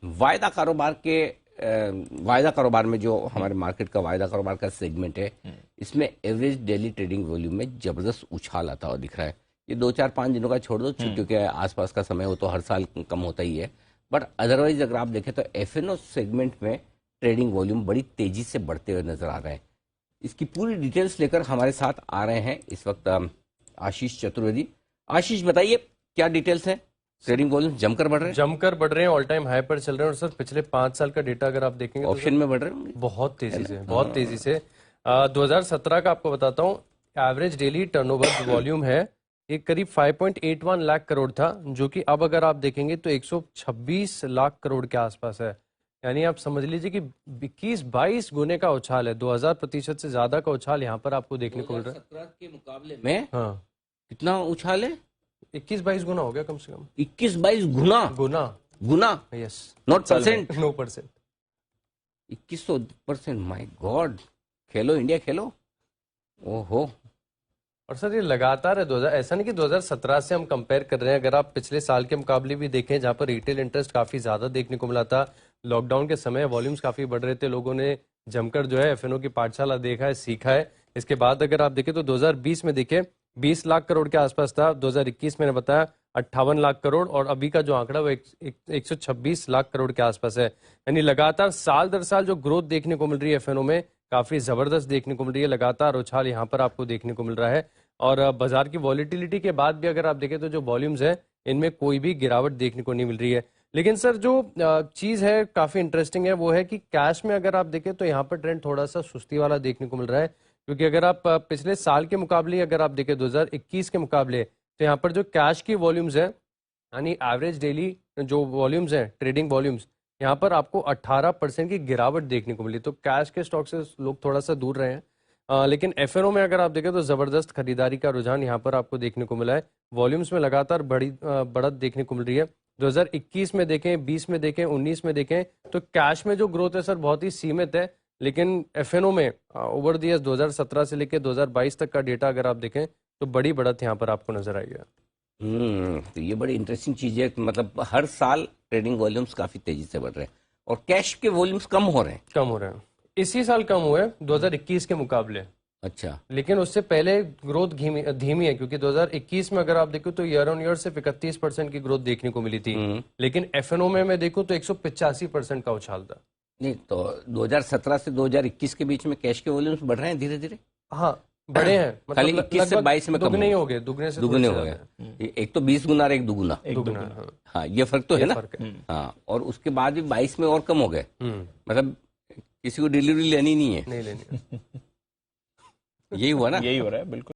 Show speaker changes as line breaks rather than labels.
वायदा कारोबार के वायदा कारोबार में जो हमारे मार्केट का वायदा कारोबार का सेगमेंट है, इसमें एवरेज डेली ट्रेडिंग वॉल्यूम में जबरदस्त उछाल आता हुआ दिख रहा है। ये 2 4 5 दिनों का छोड़ दो, छुट्टियों के आसपास का समय हो तो हर साल कम होता ही है, बट अदरवाइज अगर आप देखें तो एफएनओ सेगमेंट में ट्रेडिंग वॉल्यूम बड़ी तेजी से बढ़ते हुए नजर आ रहे हैं। इसकी पूरी डिटेल्स लेकर हमारे साथ आ रहे हैं इस वक्त आशीष चतुर्वेदी। आशीष, बताइए क्या डिटेल्स हैं? ट्रेडिंग वॉल्यूम जमकर बढ़ रहे हैं,
ऑल टाइम हाई पर चल रहे हैं। और सर पिछले 5 साल का डेटा अगर आप देखेंगे
ऑप्शन में बढ़ रहे होंगे
बहुत तेजी से 2017 का आपको बताता हूँ, एवरेज डेली टर्नओवर वॉल्यूम है एक करीब 5.81 लाख करोड़ था, जो कि अब अगर आप देखेंगे तो 126 लाख करोड़ के आसपास है। यानी आप समझ लीजिए कि 21-22 गुने का उछाल है, 2000% से ज्यादा का उछाल यहाँ पर आपको देखने को मिल रहा है।
2017 के मुकाबले में
हाँ,
कितना उछाल है?
21-22 गुना हो गया कम से कम।
21-22 गुना गुना
yes,
not percent,
no percent,
2100%। My god, खेलो इंडिया खेलो। ओहो।
और सर ये लगातार है 2000, ऐसा नहीं कि 2017 से हम कंपेयर कर रहे हैं। अगर आप पिछले साल के मुकाबले भी देखें, जहां पर रिटेल इंटरेस्ट काफी ज्यादा देखने को मिला था, लॉकडाउन के समय वॉल्यूम्स काफी बढ़ रहे थे, लोगों ने जमकर जो है एफएनओ की पाठशाला देखा है, सीखा है। इसके बाद अगर आप देखें तो 2020 में देखें 20 लाख करोड़ के आसपास था, 2021 मैंने बताया 58 लाख करोड़, और अभी का जो आंकड़ा वो 126 लाख करोड़ के आसपास है। यानी लगातार साल दर साल जो ग्रोथ देखने को मिल रही है एफएनओ में, काफी जबरदस्त देखने को मिल रही है। लगातार उछाल यहाँ पर आपको देखने को मिल रहा है। और बाजार की वॉलिटिलिटी के बाद भी अगर आप देखें तो जो वॉल्यूम्स है इनमें कोई भी गिरावट देखने को नहीं मिल रही है। लेकिन सर जो चीज है काफी इंटरेस्टिंग है, वो है कि कैश में अगर आप देखें तो यहाँ पर ट्रेंड थोड़ा सा सुस्ती वाला देखने को मिल रहा है। क्योंकि अगर आप पिछले साल के मुकाबले अगर आप देखें 2021 के मुकाबले, तो यहाँ पर जो कैश की वॉल्यूम्स है, यानी एवरेज डेली जो वॉल्यूम्स है, ट्रेडिंग वॉल्यूम्स, यहाँ पर आपको 18% की गिरावट देखने को मिली। तो कैश के स्टॉक से लोग थोड़ा सा दूर रहे हैं। लेकिन एफएनओ में अगर आप देखें तो जबरदस्त खरीदारी का रुझान यहाँ पर आपको देखने को मिला है। वॉल्यूम्स में लगातार बढ़त देखने को मिल रही है। 2021 में देखें, 20 में देखें, 19 में देखें, तो कैश में जो ग्रोथ है सर बहुत ही सीमित है। लेकिन एफएनओ में ओवर द ईयर्स 2017 से लेकर 2022 तक का डेटा अगर आप देखें तो बड़ी बढ़त यहाँ पर आपको नजर आई है।
तो ये बड़ी इंटरेस्टिंग चीज है, मतलब हर साल ट्रेडिंग वॉल्यूम्स काफी तेजी से बढ़ रहे हैं और कैश के वॉल्यूम्स कम हो रहे हैं।
इसी साल कम हुए 2021 के मुकाबले।
अच्छा,
लेकिन उससे पहले ग्रोथ धीमी है, क्योंकि 2021 में अगर आप देखो तो ईयर ऑन ईयर सिर्फ 31% की ग्रोथ देखने को मिली थी। लेकिन एफएनओ में मैं देखूं तो 185% का उछाल था।
नहीं तो 2017 से 2021 के बीच में कैश के वॉल्यूम्स बढ़ रहे हैं धीरे धीरे।
हाँ, बड़े हैं,
खाली 21 से 22 में
दुगने हो गए, दुगने
हो गए। एक तो 20 गुना और एक दुगुना। हाँ, ये फर्क तो है ना। हाँ, और उसके बाद भी 22 में और कम हो गए। मतलब किसी को डिलीवरी लेनी नहीं है,
नहीं लेनी।
यही हुआ ना,
यही हो रहा है बिल्कुल।